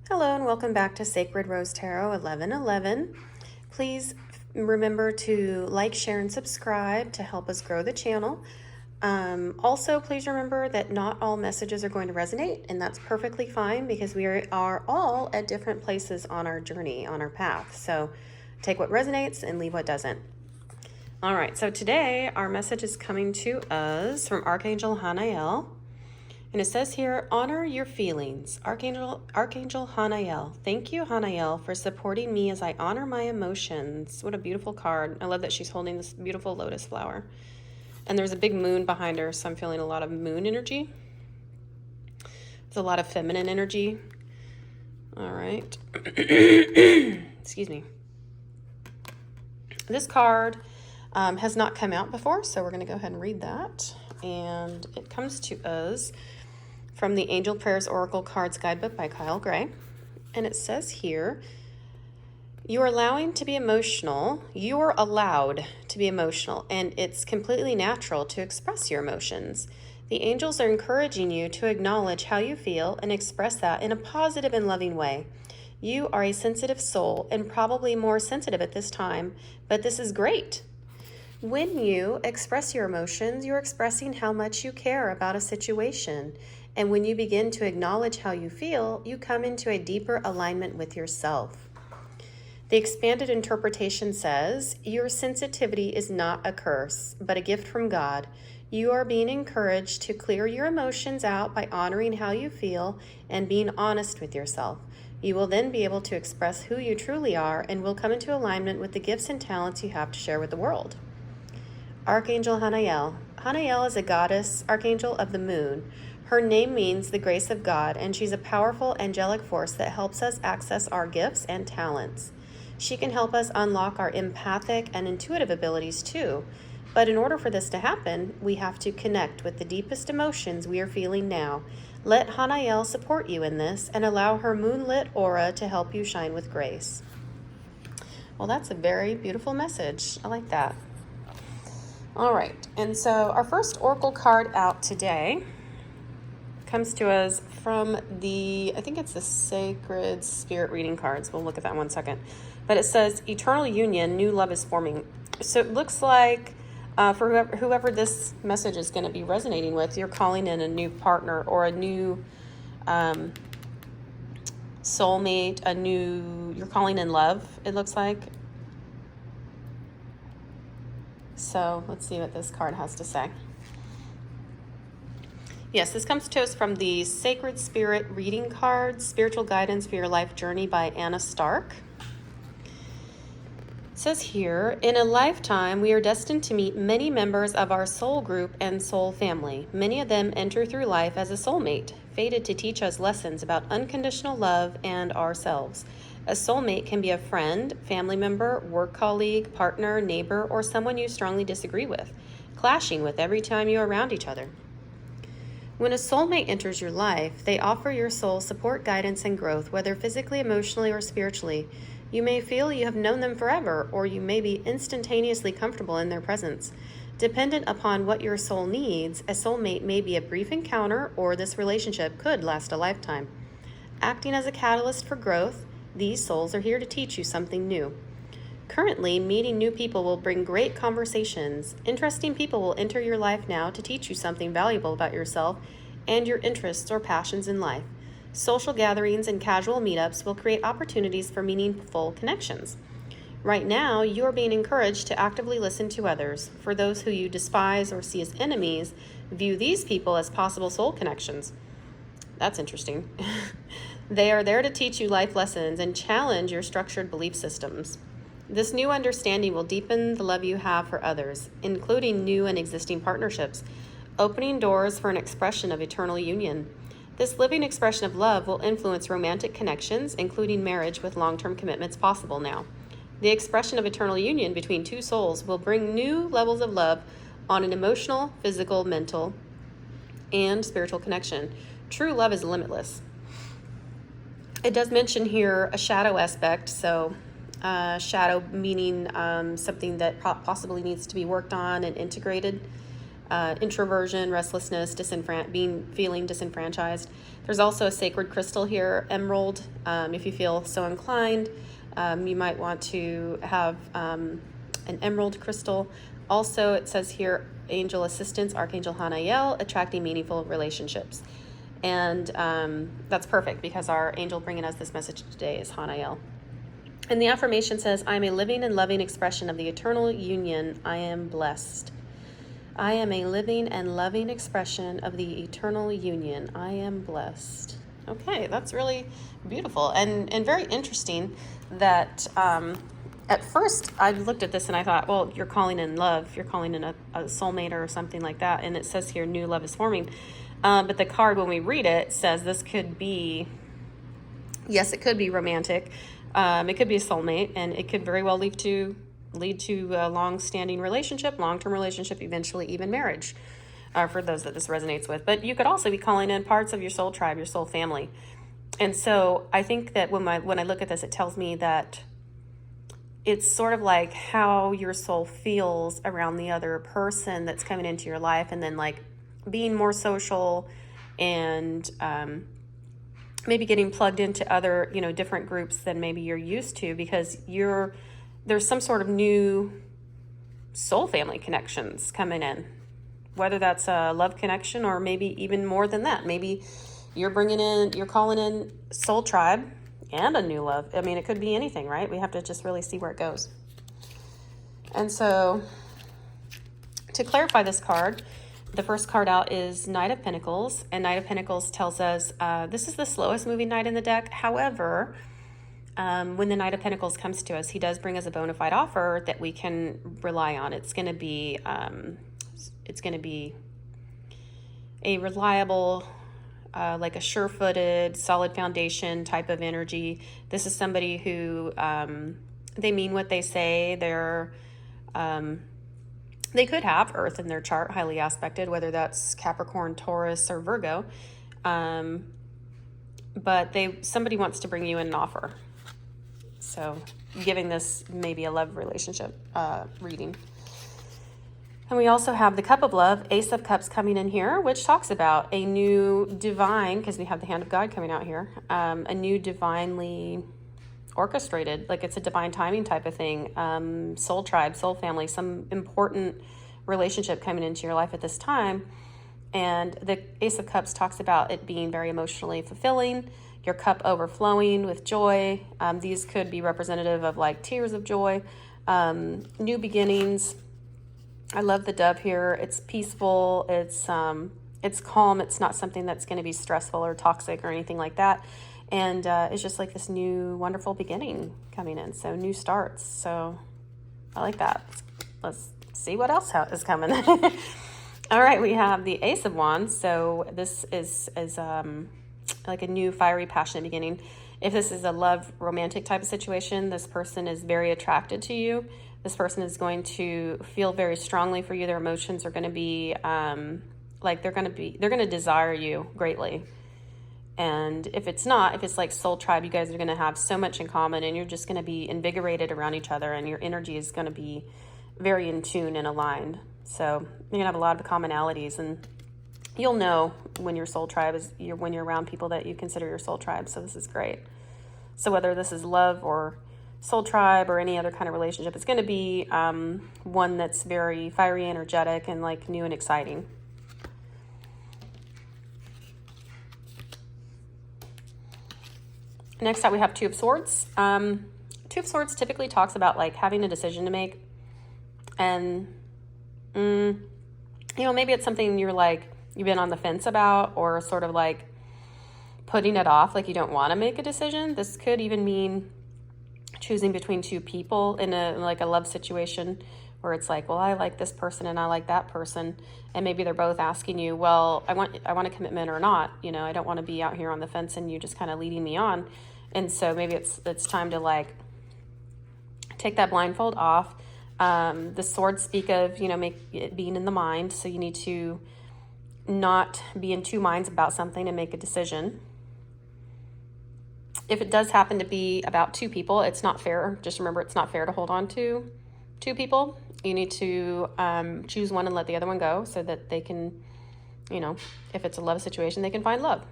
Hello and welcome back to Sacred Rose Tarot 1111. Please remember to like, share, and subscribe to help us grow the channel. Also, please remember that not all messages are going to resonate, and that's perfectly fine because we are all at different places on our journey, on our path. So take what resonates and leave what doesn't. All right, so today our message is coming to us from Archangel Haniel. And it says here, honor your feelings. Archangel Haniel. Thank you, Haniel, for supporting me as I honor my emotions. What a beautiful card. I love that she's holding this beautiful lotus flower. And there's a big moon behind her, so I'm feeling a lot of moon energy. There's a lot of feminine energy. All right. Excuse me. This card has not come out before, so we're going to go ahead and read that. And it comes to us from the Angel Prayers Oracle Cards Guidebook by Kyle Gray. And it says here, you're allowed to be emotional, and it's completely natural to express your emotions. The angels are encouraging you to acknowledge how you feel and express that in a positive and loving way. You are a sensitive soul and probably more sensitive at this time, but this is great. When you express your emotions, you're expressing how much you care about a situation. And when you begin to acknowledge how you feel, you come into a deeper alignment with yourself. The expanded interpretation says, your sensitivity is not a curse, but a gift from God. You are being encouraged to clear your emotions out by honoring how you feel and being honest with yourself. You will then be able to express who you truly are and will come into alignment with the gifts and talents you have to share with the world. Archangel Haniel. Haniel is a goddess, archangel of the moon. Her name means the grace of God, and she's a powerful angelic force that helps us access our gifts and talents. She can help us unlock our empathic and intuitive abilities too. But in order for this to happen, we have to connect with the deepest emotions we are feeling now. Let Haniel support you in this and allow her moonlit aura to help you shine with grace. Well, that's a very beautiful message. I like that. All right, and so our first oracle card out today comes to us from I think it's the Sacred Spirit reading cards. We'll look at that in 1 second. But it says, eternal union, new love is forming. So it looks like for whoever this message is going to be resonating with, you're calling in a new partner or a new soulmate, you're calling in love, it looks like. So let's see what this card has to say. Yes, this comes to us from the Sacred Spirit Reading Cards, Spiritual Guidance for Your Life Journey by Anna Stark. It says here, in a lifetime, we are destined to meet many members of our soul group and soul family. Many of them enter through life as a soulmate, fated to teach us lessons about unconditional love and ourselves. A soulmate can be a friend, family member, work colleague, partner, neighbor, or someone you strongly disagree with, clashing with every time you are around each other. When a soulmate enters your life, they offer your soul support, guidance, and growth, whether physically, emotionally, or spiritually. You may feel you have known them forever, or you may be instantaneously comfortable in their presence. Dependent upon what your soul needs, a soulmate may be a brief encounter, or this relationship could last a lifetime. Acting as a catalyst for growth, these souls are here to teach you something new. Currently, meeting new people will bring great conversations. Interesting people will enter your life now to teach you something valuable about yourself and your interests or passions in life. Social gatherings and casual meetups will create opportunities for meaningful connections. Right now, you are being encouraged to actively listen to others. For those who you despise or see as enemies, view these people as possible soul connections. That's interesting. They are there to teach you life lessons and challenge your structured belief systems. This new understanding will deepen the love you have for others, including new and existing partnerships, opening doors for an expression of eternal union. This living expression of love will influence romantic connections, including marriage with long-term commitments possible now. The expression of eternal union between two souls will bring new levels of love on an emotional, physical, mental, and spiritual connection. True love is limitless. It does mention here a shadow aspect, so shadow meaning something that possibly needs to be worked on and integrated. introversion, restlessness, feeling disenfranchised. There's also a sacred crystal here, emerald. If you feel so inclined, you might want to have an emerald crystal. Also, it says here, angel assistance, Archangel Haniel, attracting meaningful relationships. And that's perfect because our angel bringing us this message today is Haniel. And the affirmation says, I'm a living and loving expression of the eternal union. I am blessed. I am a living and loving expression of the eternal union. I am blessed. Okay, that's really beautiful and very interesting that at first I looked at this and I thought, well, you're calling in love. You're calling in a soulmate or something like that. And it says here, new love is forming. But the card, when we read it, says this could be, yes, it could be romantic. It could be a soulmate, and it could very well lead to a long-standing relationship, long-term relationship, eventually even marriage, for those that this resonates with. But you could also be calling in parts of your soul tribe, your soul family. And so I think that when I look at this, it tells me that it's sort of like how your soul feels around the other person that's coming into your life, and then like being more social and maybe getting plugged into other, different groups than maybe you're used to, because there's some sort of new soul family connections coming in, whether that's a love connection or maybe even more than that. Maybe you're calling in soul tribe and a new love. I mean, it could be anything, right? We have to just really see where it goes. And so to clarify this card, the first card out is Knight of Pentacles, and Knight of Pentacles tells us this is the slowest moving knight in the deck. However, when the Knight of Pentacles comes to us, he does bring us a bona fide offer that we can rely on. It's going to be a reliable, like a sure-footed, solid foundation type of energy. This is somebody who they mean what they say. They could have Earth in their chart, highly aspected, whether that's Capricorn, Taurus, or Virgo. But somebody wants to bring you in an offer. So giving this maybe a love relationship reading. And we also have the Cup of Love, Ace of Cups coming in here, which talks about a new divine, because we have the Hand of God coming out here, a new divinely orchestrated, like it's a divine timing type of thing, soul tribe, soul family, some important relationship coming into your life at this time. And the Ace of Cups talks about it being very emotionally fulfilling, your cup overflowing with joy. These could be representative of like tears of joy, new beginnings. I love the dove here. It's peaceful. It's calm. It's not something that's going to be stressful or toxic or anything like that. And it's just like this new wonderful beginning coming in. So new starts. So I like that. Let's see what else is coming. All right, we have the Ace of Wands. So this is like a new fiery, passionate beginning. If this is a love romantic type of situation, this person is very attracted to you. This person is going to feel very strongly for you. Their emotions are going to be they're going to desire you greatly. And if it's like soul tribe, you guys are going to have so much in common, and you're just going to be invigorated around each other, and your energy is going to be very in tune and aligned. So you're going to have a lot of commonalities, and you'll know when your soul tribe when you're around people that you consider your soul tribe. So this is great. So whether this is love or soul tribe or any other kind of relationship, it's going to be one that's very fiery, energetic, and like new and exciting. Next up, we have Two of Swords. Two of Swords typically talks about like having a decision to make, and maybe it's something you've been on the fence about, or sort of like putting it off, like you don't want to make a decision. This could even mean choosing between two people in a love situation, where it's like, well, I like this person and I like that person, and maybe they're both asking you, well, I want a commitment or not. I don't want to be out here on the fence and you just kind of leading me on. And so maybe it's time to like take that blindfold off. The swords speak of make it being in the mind, so you need to not be in two minds about something and make a decision. If it does happen to be about two people, it's not fair. Just remember, it's not fair to hold on to two people. You need to choose one and let the other one go so that they can, if it's a love situation, they can find love.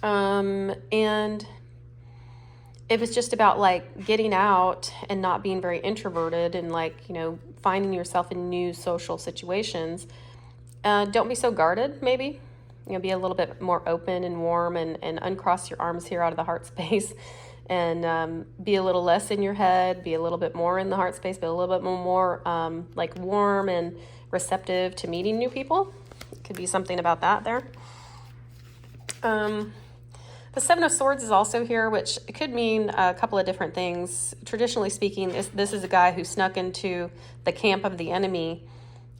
And if it's just about like getting out and not being very introverted and like, finding yourself in new social situations, don't be so guarded, maybe. Be a little bit more open and warm and uncross your arms here out of the heart space and be a little less in your head, be a little bit more in the heart space, but a little bit more like warm and receptive to meeting new people. It could be something about that there. The Seven of Swords is also here, which could mean a couple of different things. Traditionally speaking, this is a guy who snuck into the camp of the enemy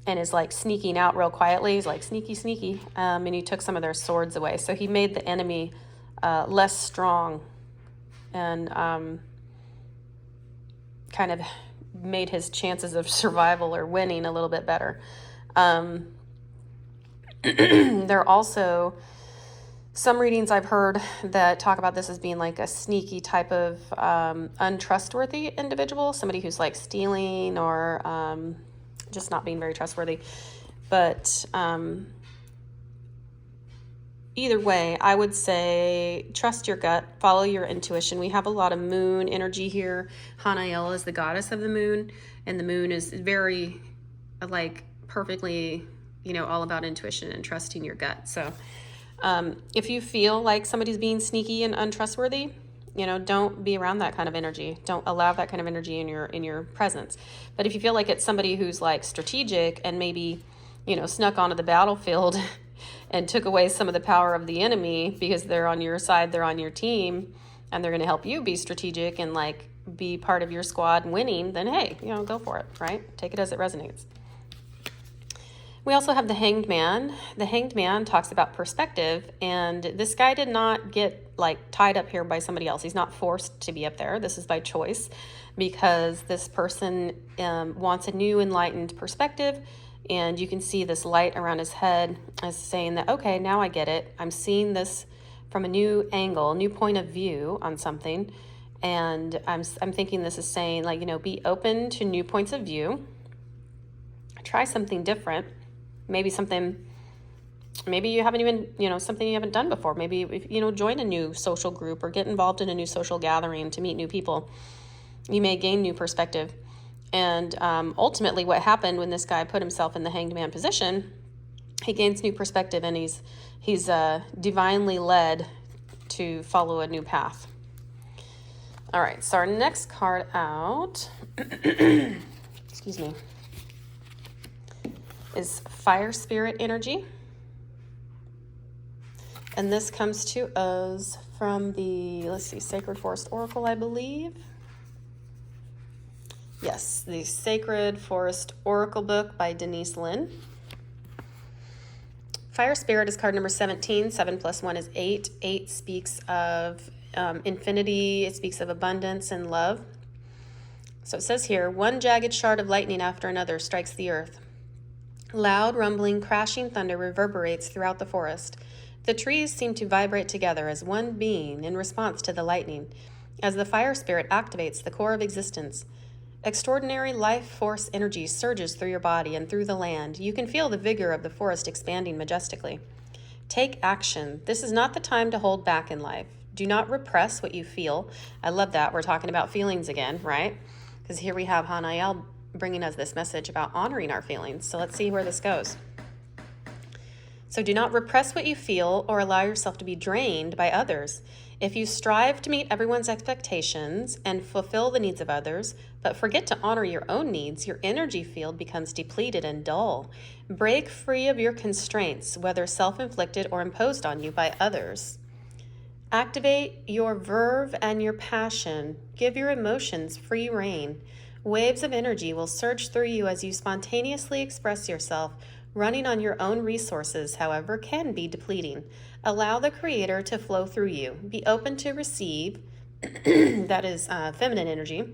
and is like sneaking out real quietly. He's like sneaky, and he took some of their swords away. So he made the enemy less strong and kind of made his chances of survival or winning a little bit better. There are also some readings I've heard that talk about this as being like a sneaky type of untrustworthy individual, somebody who's like stealing or just not being very trustworthy. But either way, I would say trust your gut, follow your intuition. We have a lot of moon energy here. Haniel is the goddess of the moon, and the moon is very like perfectly, all about intuition and trusting your gut. So if you feel like somebody's being sneaky and untrustworthy, don't be around that kind of energy. Don't allow that kind of energy in your presence. But if you feel like it's somebody who's like strategic and maybe, snuck onto the battlefield and took away some of the power of the enemy because they're on your side, they're on your team, and they're going to help you be strategic and like be part of your squad winning, then hey, go for it, right? Take it as it resonates. We also have the Hanged Man. The Hanged Man talks about perspective, and this guy did not get like tied up here by somebody else. He's not forced to be up there. This is by choice because this person wants a new enlightened perspective, and you can see this light around his head as saying that, okay, now I get it. I'm seeing this from a new angle, new point of view on something, and I'm thinking this is saying like, be open to new points of view. Try something different. Maybe you haven't even, something you haven't done before. Maybe, join a new social group or get involved in a new social gathering to meet new people. You may gain new perspective. And ultimately what happened when this guy put himself in the Hanged Man position, he gains new perspective and he's divinely led to follow a new path. All right, so our next card out, excuse me, is Fire Spirit energy. And this comes to us from the, Sacred Forest Oracle, I believe. Yes, the Sacred Forest Oracle book by Denise Lynn. Fire Spirit is card number 17. 7 plus 1 is 8. 8 speaks of infinity. It speaks of abundance and love. So it says here, one jagged shard of lightning after another strikes the earth. Loud, rumbling, crashing thunder reverberates throughout the forest. The trees seem to vibrate together as one being in response to the lightning, as the fire spirit activates the core of existence. Extraordinary life force energy surges through your body and through the land. You can feel the vigor of the forest expanding majestically. Take action. This is not the time to hold back in life. Do not repress what you feel. I love that. We're talking about feelings again, right? Because here we have Haniel bringing us this message about honoring our feelings. So let's see where this goes. So do not repress what you feel or allow yourself to be drained by others. If you strive to meet everyone's expectations and fulfill the needs of others, but forget to honor your own needs, your energy field becomes depleted and dull. Break free of your constraints, whether self-inflicted or imposed on you by others. Activate your verve and your passion. Give your emotions free rein. Waves of energy will surge through you as you spontaneously express yourself. Running on your own resources, however, can be depleting. Allow the Creator to flow through you. Be open to receive. That is feminine energy.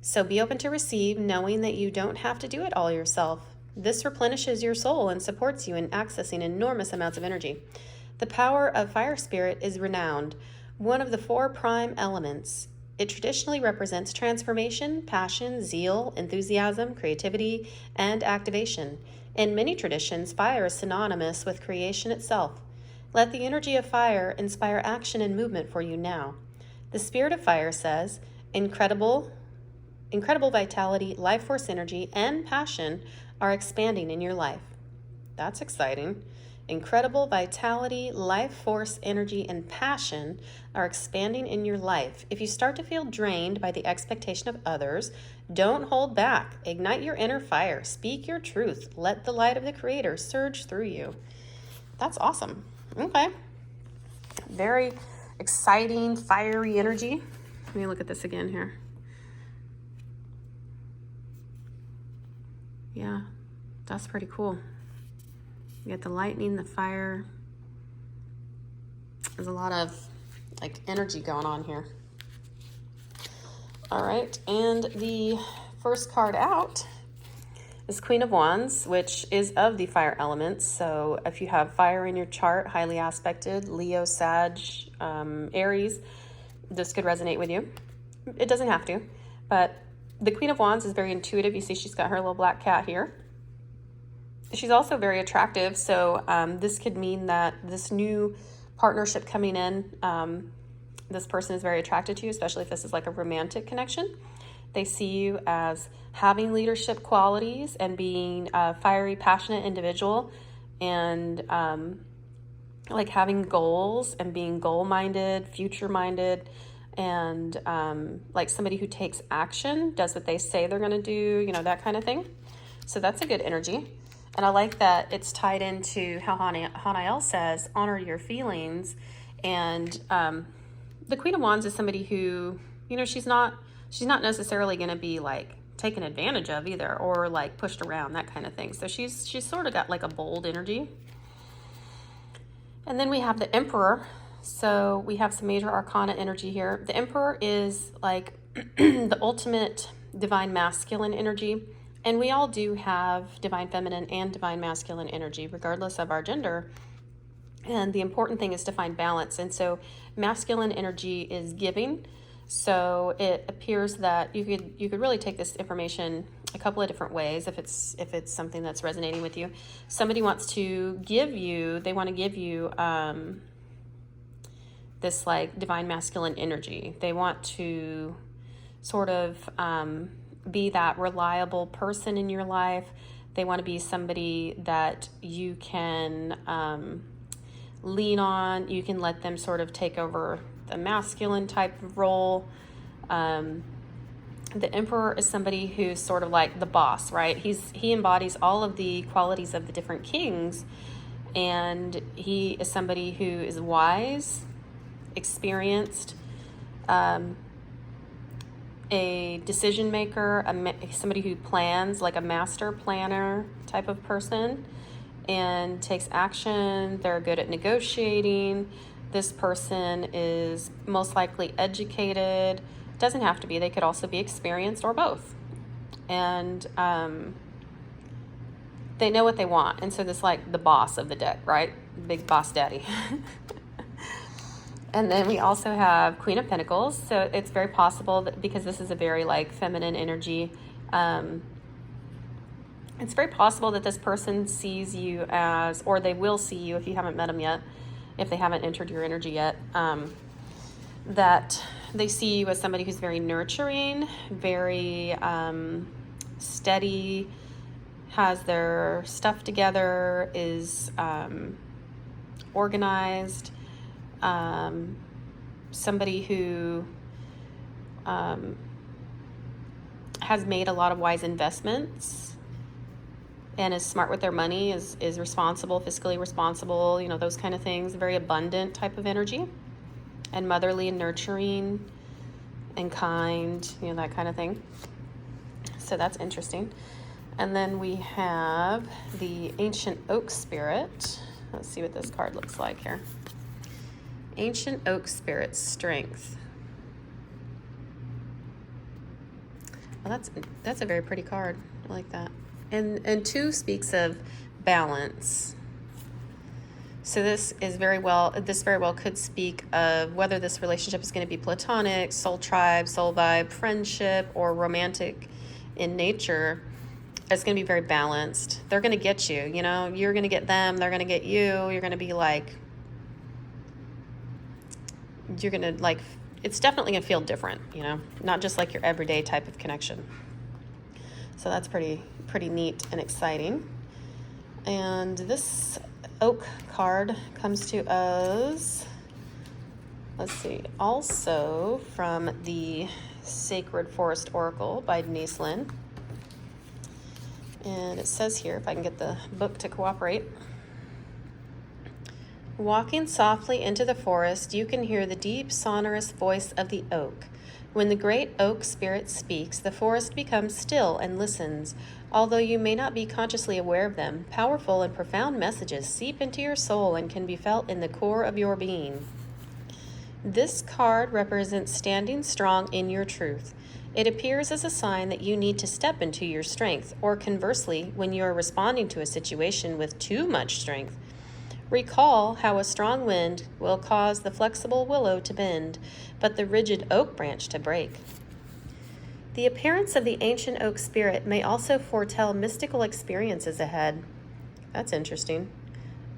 So be open to receive, knowing that you don't have to do it all yourself. This replenishes your soul and supports you in accessing enormous amounts of energy. The power of Fire Spirit is renowned, one of the 4 prime elements. It traditionally represents transformation, passion, zeal, enthusiasm, creativity, and activation. In many traditions, fire is synonymous with creation itself. Let the energy of fire inspire action and movement for you now. The spirit of fire says, incredible vitality, life force energy, and passion are expanding in your life. That's exciting. Incredible vitality, life force, energy, and passion are expanding in your life. If you start to feel drained by the expectation of others, don't hold back. Ignite your inner fire. Speak your truth. Let the light of the Creator surge through you. That's awesome. Okay. Very exciting, fiery energy. Let me look at this again here. Yeah, that's pretty cool. You got the lightning, the fire. There's a lot of like energy going on here. All right, and the first card out is Queen of Wands, which is of the fire elements. So if you have fire in your chart, highly aspected, Leo, Sag, Aries, this could resonate with you. It doesn't have to, but the Queen of Wands is very intuitive. You see she's got her little black cat here. She's also very attractive, so this could mean that this new partnership coming in, this person is very attracted to you, especially if this is like a romantic connection. They see you as having leadership qualities and being a fiery, passionate individual, and like having goals and being goal-minded, future-minded, and like somebody who takes action, does what they say they're going to do, you know, that kind of thing. So that's a good energy. And I like that it's tied into how Haniel says, honor your feelings. And the Queen of Wands is somebody who, you know, she's not necessarily going to be like taken advantage of either, or like pushed around, that kind of thing. So she's sort of got like a bold energy. And then we have the Emperor. So we have some major arcana energy here. The Emperor is like the ultimate divine masculine energy. And we all do have divine feminine and divine masculine energy, regardless of our gender. And the important thing is to find balance. And so masculine energy is giving. So it appears that you could really take this information a couple of different ways if it's something that's resonating with you. Somebody wants to give you, they want to give you this like divine masculine energy. They want to sort of be that reliable person in your life. They want to be somebody that you can lean on. You can let them sort of take over the masculine type of role. The Emperor is somebody who's sort of like the boss, right? He embodies all of the qualities of the different kings, and he is somebody who is wise, experienced, a decision maker, somebody who plans, like a master planner type of person, and takes action. They're good at negotiating. This person is most likely educated. Doesn't have to be. They could also be experienced, or both. And they know what they want. And so this like the boss of the deck, right? Big boss daddy. And then we also have Queen of Pentacles. So it's very possible that, because this is a very like feminine energy, it's very possible that this person sees you as, or they will see you if you haven't met them yet, if they haven't entered your energy yet, that they see you as somebody who's very nurturing, very steady, has their stuff together, is organized, somebody who has made a lot of wise investments and is smart with their money, is responsible, fiscally responsible, you know, those kind of things. Very abundant type of energy, and motherly and nurturing and kind, you know, that kind of thing. So that's interesting. And then we have the Ancient Oak Spirit. Let's see what this card looks like here. Ancient Oak Spirit, Strength. Well, that's a very pretty card. I like that. And 2 speaks of balance. So this very well could speak of whether this relationship is going to be platonic, soul tribe, soul vibe, friendship, or romantic in nature. It's going to be very balanced. They're going to get you, you know, you're going to get them, they're going to get you. You're going to be like, you're going to like, it's definitely going to feel different, you know, not just like your everyday type of connection. So that's pretty neat and exciting. And this oak card comes to us, let's see, also from the Sacred Forest Oracle by Denise Lynn. And it says here, if I can get the book to cooperate, walking softly into the forest, you can hear the deep, sonorous voice of the oak. When the great oak spirit speaks, the forest becomes still and listens. Although you may not be consciously aware of them, powerful and profound messages seep into your soul and can be felt in the core of your being. This card represents standing strong in your truth. It appears as a sign that you need to step into your strength, or conversely, when you are responding to a situation with too much strength. Recall how a strong wind will cause the flexible willow to bend, but the rigid oak branch to break. The appearance of the ancient oak spirit may also foretell mystical experiences ahead. That's interesting.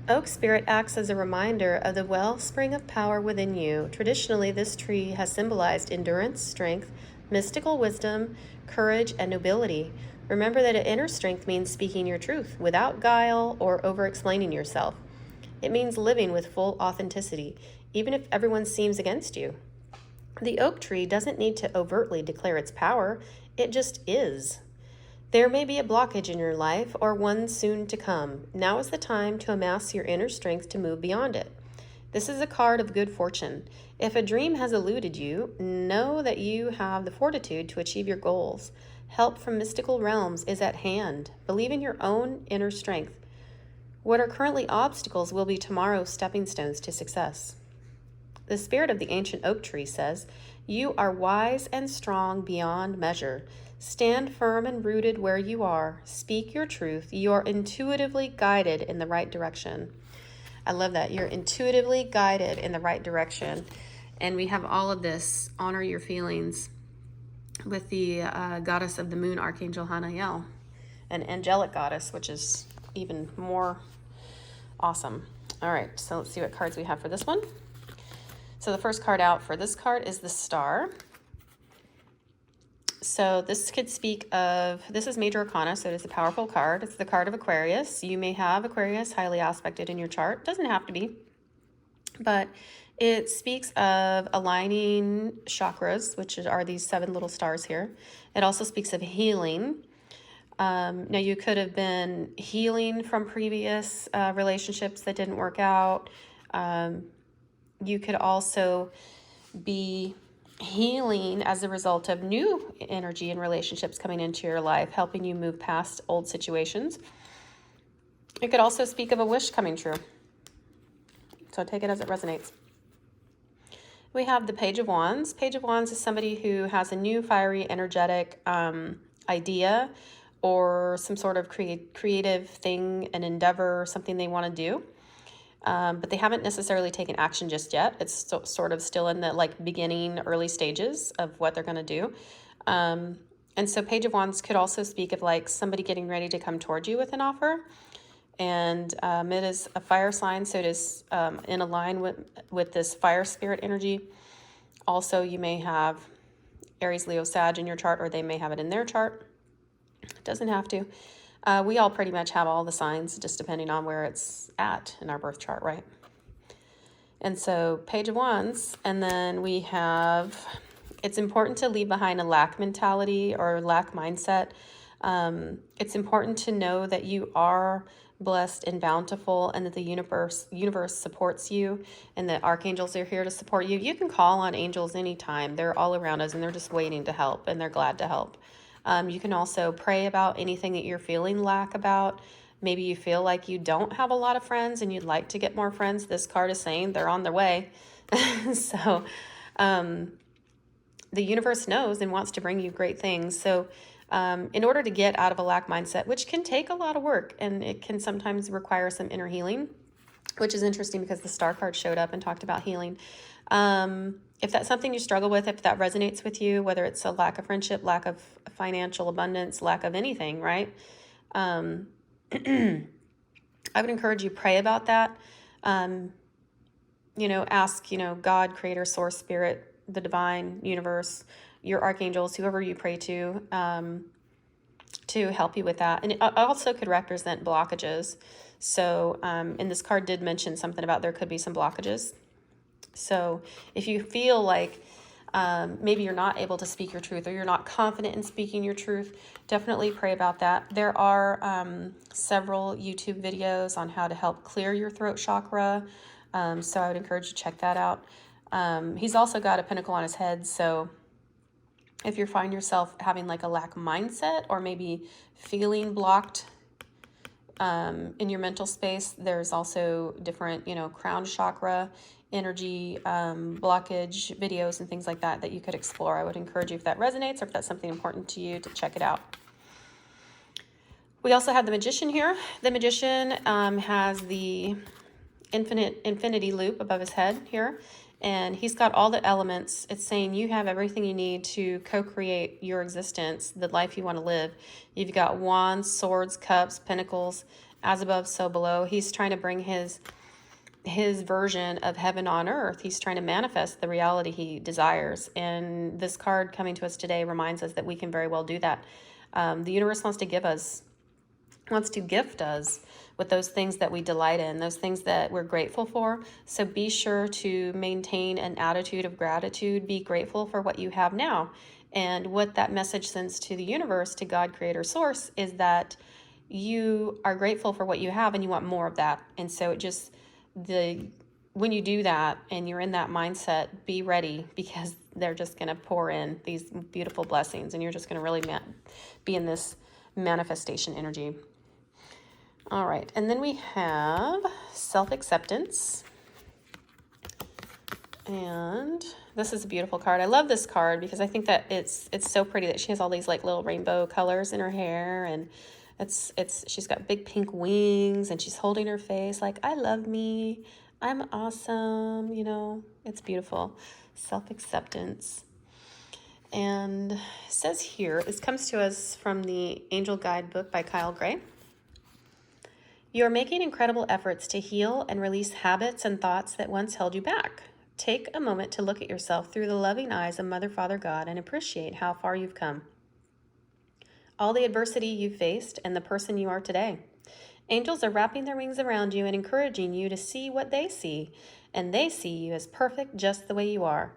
Oak spirit acts as a reminder of the wellspring of power within you. Traditionally, this tree has symbolized endurance, strength, mystical wisdom, courage, and nobility. Remember that inner strength means speaking your truth without guile or over-explaining yourself. It means living with full authenticity, even if everyone seems against you. The oak tree doesn't need to overtly declare its power, it just is. There may be a blockage in your life, or one soon to come. Now is the time to amass your inner strength to move beyond it. This is a card of good fortune. If a dream has eluded you, know that you have the fortitude to achieve your goals. Help from mystical realms is at hand. Believe in your own inner strength. What are currently obstacles will be tomorrow's stepping stones to success. The spirit of the ancient oak tree says, "You are wise and strong beyond measure. Stand firm and rooted where you are. Speak your truth. You are intuitively guided in the right direction." I love that. You're intuitively guided in the right direction. And we have all of this, honor your feelings, with the goddess of the moon, Archangel Haniel, an angelic goddess, which is even more awesome. All right, so let's see what cards we have for this one. So the first card out for this card is the Star. So this could speak of, this is Major Arcana, so it is a powerful card. It's the card of Aquarius. You may have Aquarius highly aspected in your chart. Doesn't have to be. But it speaks of aligning chakras, which are these 7 little stars here. It also speaks of healing. Now, you could have been healing from previous relationships that didn't work out. You could also be healing as a result of new energy and relationships coming into your life, helping you move past old situations. It could also speak of a wish coming true. So take it as it resonates. We have the Page of Wands. Page of Wands is somebody who has a new, fiery, energetic idea or some sort of creative thing, an endeavor, something they want to do. But they haven't necessarily taken action just yet. It's sort of still in the beginning, early stages of what they're going to do. And so Page of Wands could also speak of somebody getting ready to come towards you with an offer. And it is a fire sign, so it is in a line with this fire spirit energy. Also, you may have Aries, Leo, Sag in your chart, or they may have it in their chart. It doesn't have to. We all pretty much have all the signs, just depending on where it's at in our birth chart, right? And so Page of Wands, and then we have, it's important to leave behind a lack mentality or lack mindset. It's important to know that you are blessed and bountiful, and that the universe supports you, and that archangels are here to support you. You can call on angels anytime. They're all around us, and they're just waiting to help, and they're glad to help. You can also pray about anything that you're feeling lack about. Maybe you feel like you don't have a lot of friends and you'd like to get more friends. This card is saying they're on their way. So the universe knows and wants to bring you great things. So in order to get out of a lack mindset, which can take a lot of work and it can sometimes require some inner healing, which is interesting because the star card showed up and talked about healing. If that's something you struggle with, if that resonates with you, whether it's a lack of friendship, lack of financial abundance, lack of anything, right? I would encourage you, pray about that. Ask, God, creator, source, spirit, the divine universe, your archangels, whoever you pray to help you with that. And it also could represent blockages. So, and this card did mention something about there could be some blockages. So if you feel like maybe you're not able to speak your truth, or you're not confident in speaking your truth, definitely pray about that. There are several YouTube videos on how to help clear your throat chakra. So I would encourage you to check that out. He's also got a pentacle on his head. So if you find yourself having like a lack mindset, or maybe feeling blocked in your mental space, there's also different, crown chakra energy blockage videos and things like that you could explore. I would encourage you, if that resonates or if that's something important to you, to check it out. We also have the Magician here. The Magician has the infinity loop above his head here, and he's got all the elements. It's saying you have everything you need to co-create your existence, the life you want to live. You've got wands, swords, cups, pentacles, as above, so below. He's trying to bring his version of heaven on earth. He's trying to manifest the reality he desires. And this card coming to us today reminds us that we can very well do that. The universe wants to gift us with those things that we delight in, those things that we're grateful for. So be sure to maintain an attitude of gratitude. Be grateful for what you have now. And what that message sends to the universe, to God, creator, source, is that you are grateful for what you have and you want more of that. And so when you do that and you're in that mindset, be ready, because they're just going to pour in these beautiful blessings, and you're just going to really be in this manifestation energy. All right, and then we have self-acceptance. And this is a beautiful card. I love this card because I think that it's so pretty that she has all these like little rainbow colors in her hair, and she's got big pink wings, and she's holding her face like, I love me, I'm awesome, it's beautiful. Self-acceptance. And it says here, this comes to us from the Angel Guidebook by Kyle Gray. You are making incredible efforts to heal and release habits and thoughts that once held you back. Take a moment to look at yourself through the loving eyes of Mother, Father, God, and appreciate how far you've come. All the adversity you've faced, and the person you are today. Angels are wrapping their wings around you and encouraging you to see what they see, and they see you as perfect just the way you are.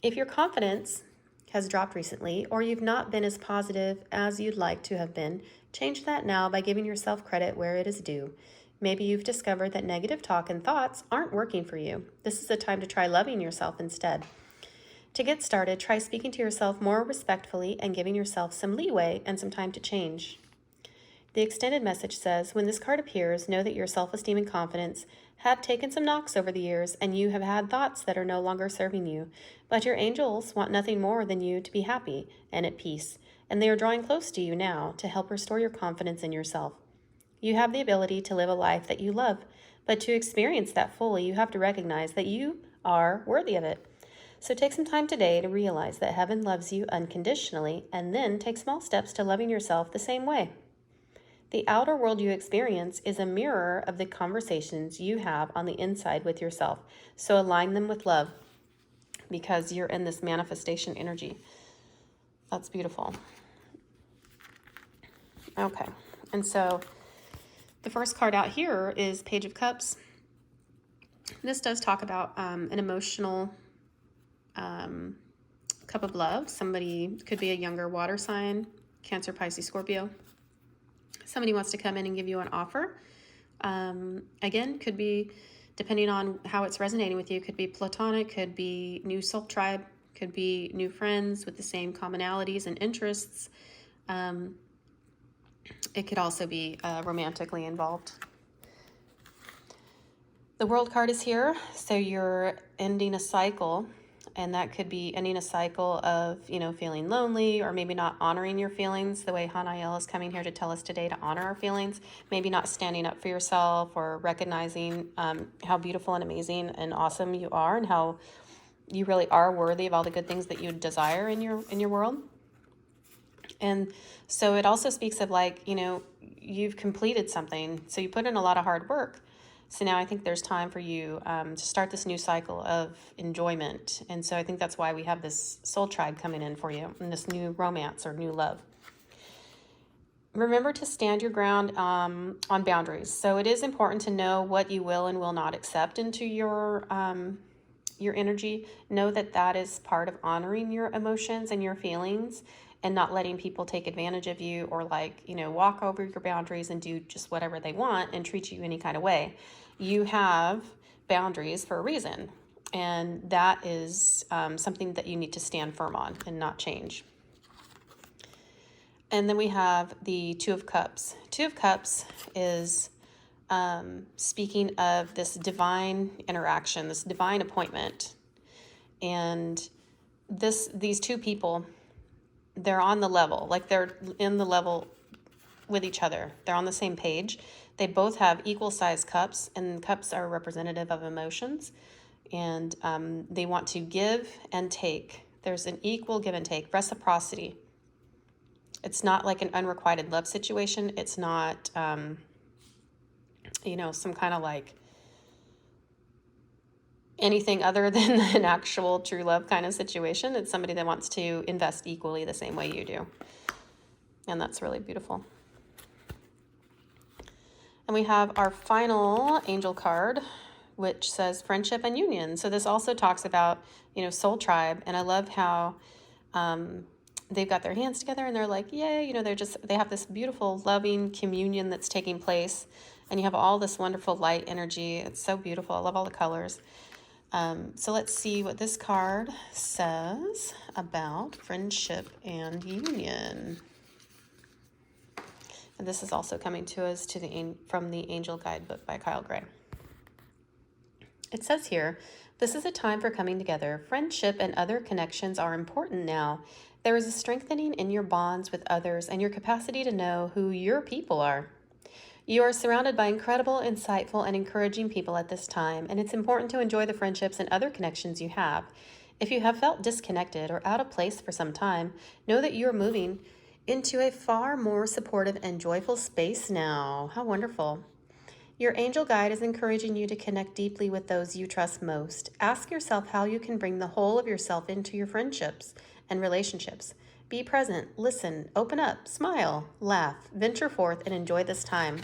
If your confidence has dropped recently, or you've not been as positive as you'd like to have been, change that now by giving yourself credit where it is due. Maybe you've discovered that negative talk and thoughts aren't working for you. This is a time to try loving yourself instead. To get started, try speaking to yourself more respectfully and giving yourself some leeway and some time to change. The extended message says, when this card appears, know that your self-esteem and confidence have taken some knocks over the years, and you have had thoughts that are no longer serving you. But your angels want nothing more than you to be happy and at peace, and they are drawing close to you now to help restore your confidence in yourself. You have the ability to live a life that you love, but to experience that fully, you have to recognize that you are worthy of it. So take some time today to realize that heaven loves you unconditionally, and then take small steps to loving yourself the same way. The outer world you experience is a mirror of the conversations you have on the inside with yourself. So align them with love, because you're in this manifestation energy. That's beautiful. Okay, and so the first card out here is Page of Cups. This does talk about an emotional cup of love. Somebody could be a younger water sign, Cancer, Pisces, Scorpio. Somebody wants to come in and give you an offer. Again, could be, depending on how it's resonating with you, could be platonic, could be new soul tribe, could be new friends with the same commonalities and interests. It could also be romantically involved. The World card is here, so you're ending a cycle And that could be ending a cycle of, feeling lonely, or maybe not honoring your feelings the way Haniel is coming here to tell us today to honor our feelings. Maybe not standing up for yourself, or recognizing how beautiful and amazing and awesome you are, and how you really are worthy of all the good things that you desire in your world. And so it also speaks of like, you've completed something. So you put in a lot of hard work. So now I think there's time for you to start this new cycle of enjoyment. And so I think that's why we have this soul tribe coming in for you, and this new romance or new love. Remember to stand your ground on boundaries. So it is important to know what you will and will not accept into your energy. Know that that is part of honoring your emotions and your feelings, and not letting people take advantage of you, or walk over your boundaries and do just whatever they want and treat you any kind of way. You have boundaries for a reason, and that is something that you need to stand firm on and not change. And then we have the Two of Cups. Two of Cups is speaking of this divine interaction, this divine appointment. And these two people, they're on the level, like they're in the level with each other. They're on the same page. They both have equal sized cups, and cups are representative of emotions. And they want to give and take. There's an equal give and take, reciprocity. It's not like an unrequited love situation. It's not, some kind of like anything other than an actual true love kind of situation. It's somebody that wants to invest equally the same way you do. And that's really beautiful. And we have our final angel card, which says friendship and union. So this also talks about, soul tribe. And I love how they've got their hands together and they're like, yay, they have this beautiful loving communion that's taking place. And you have all this wonderful light energy. It's so beautiful. I love all the colors. So let's see what this card says about friendship and union. And this is also coming to us from the Angel Guidebook by Kyle Gray. It says here, this is a time for coming together. Friendship and other connections are important now. There is a strengthening in your bonds with others and your capacity to know who your people are. You are surrounded by incredible, insightful, and encouraging people at this time, and it's important to enjoy the friendships and other connections you have. If you have felt disconnected or out of place for some time, know that you are moving into a far more supportive and joyful space now. How wonderful. Your angel guide is encouraging you to connect deeply with those you trust most. Ask yourself how you can bring the whole of yourself into your friendships and relationships. Be present, listen, open up, smile, laugh, venture forth, and enjoy this time.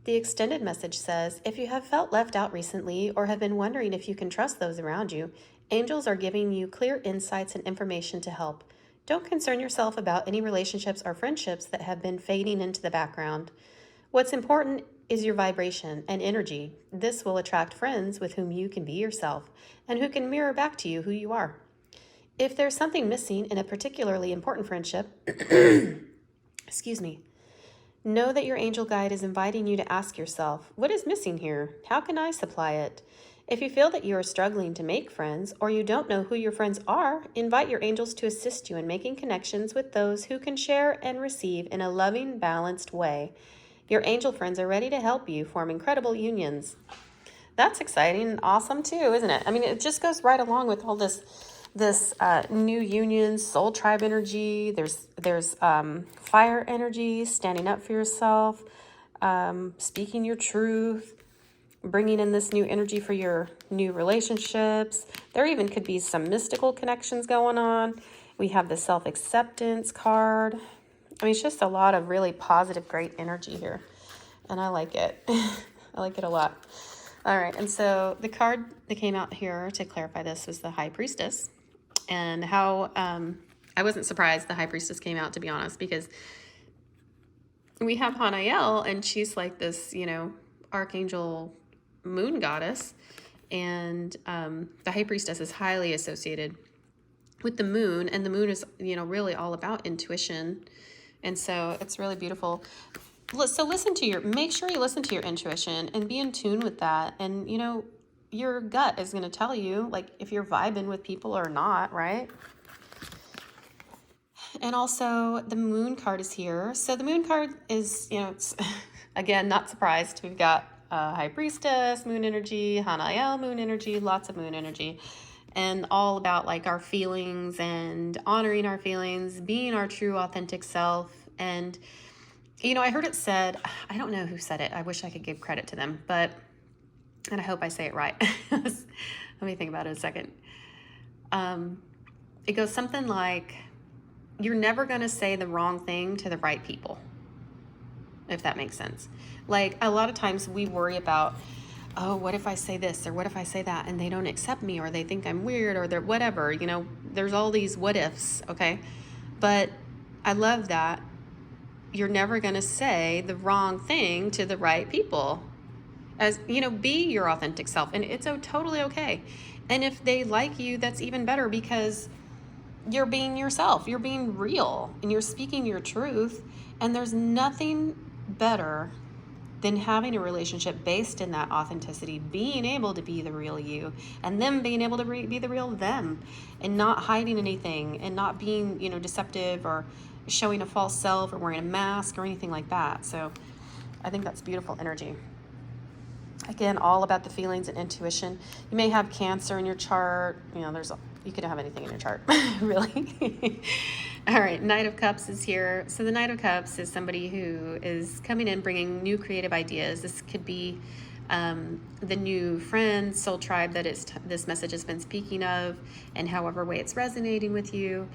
The extended message says, if you have felt left out recently or have been wondering if you can trust those around you, angels are giving you clear insights and information to help. Don't concern yourself about any relationships or friendships that have been fading into the background. What's important is your vibration and energy. This will attract friends with whom you can be yourself and who can mirror back to you who you are. If there's something missing in a particularly important friendship, excuse me, know that your angel guide is inviting you to ask yourself, what is missing here? How can I supply it? If you feel that you are struggling to make friends or you don't know who your friends are, invite your angels to assist you in making connections with those who can share and receive in a loving, balanced way. Your angel friends are ready to help you form incredible unions. That's exciting and awesome too, isn't it? I mean, it just goes right along with all this new union, soul tribe energy. There's fire energy, standing up for yourself, speaking your truth, bringing in this new energy for your new relationships. There even could be some mystical connections going on. We have the self-acceptance card. I mean, it's just a lot of really positive, great energy here. And I like it. I like it a lot. All right. And so the card that came out here to clarify this was the High Priestess. And how I wasn't surprised the High Priestess came out, to be honest, because we have Haniel, and she's like this, Archangel moon goddess. And the High Priestess is highly associated with the moon. And the moon is, really all about intuition. And so it's really beautiful. So make sure you listen to your intuition and be in tune with that. And, your gut is going to tell you, like, if you're vibing with people or not, right? And also the moon card is here. So the moon card is, it's again, not surprised. We've got High Priestess, moon energy, Haniel, moon energy, lots of moon energy, and all about like our feelings and honoring our feelings, being our true authentic self. And, I heard it said, I don't know who said it. I wish I could give credit to them, and I hope I say it right. Let me think about it a second. It goes something like, you're never going to say the wrong thing to the right people, if that makes sense. Like, a lot of times we worry about, oh, what if I say this or what if I say that and they don't accept me or they think I'm weird or they're whatever, there's all these what ifs, okay? But I love that you're never going to say the wrong thing to the right people. As be your authentic self, and it's totally okay. And if they like you, that's even better, because you're being yourself, you're being real, and you're speaking your truth. And there's nothing better than having a relationship based in that authenticity, being able to be the real you, and them being able to be the real them, and not hiding anything, and not being deceptive or showing a false self or wearing a mask or anything like that. So I think that's beautiful energy. Again, all about the feelings and intuition. You may have Cancer in your chart. You could have anything in your chart, really. All right, Knight of Cups is here. So the Knight of Cups is somebody who is coming in, bringing new creative ideas. This could be the new friend, soul tribe that this message has been speaking of, and however way it's resonating with you.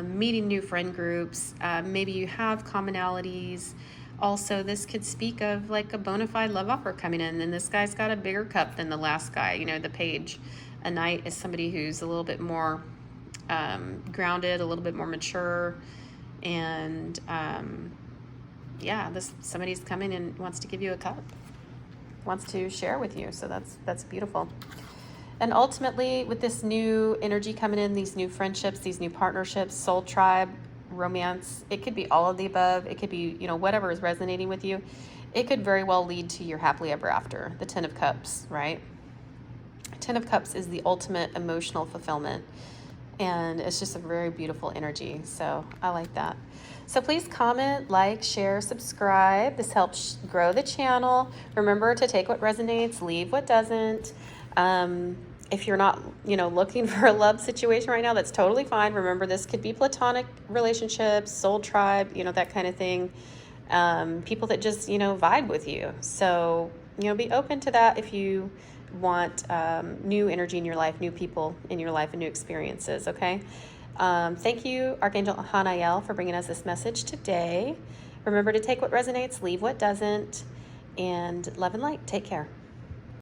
Meeting new friend groups. Maybe you have commonalities. Also, this could speak of like a bona fide love offer coming in, and this guy's got a bigger cup than the last guy, the Page. A Knight is somebody who's a little bit more grounded, a little bit more mature, and somebody's coming and wants to give you a cup, wants to share with you. So that's beautiful. And ultimately, with this new energy coming in, these new friendships, these new partnerships, soul tribe, romance, it could be all of the above. It could be, whatever is resonating with you. It could very well lead to your happily ever after, the 10 of Cups, right? 10 of Cups is the ultimate emotional fulfillment, and it's just a very beautiful energy. So I like that. So please comment, like, share, subscribe. This helps grow the channel. Remember to take what resonates, leave what doesn't. If you're not, looking for a love situation right now, that's totally fine. Remember, this could be platonic relationships, soul tribe, that kind of thing. People that just, vibe with you. So, be open to that if you want new energy in your life, new people in your life, and new experiences, okay? Thank you, Archangel Haniel, for bringing us this message today. Remember to take what resonates, leave what doesn't, and love and light. Take care.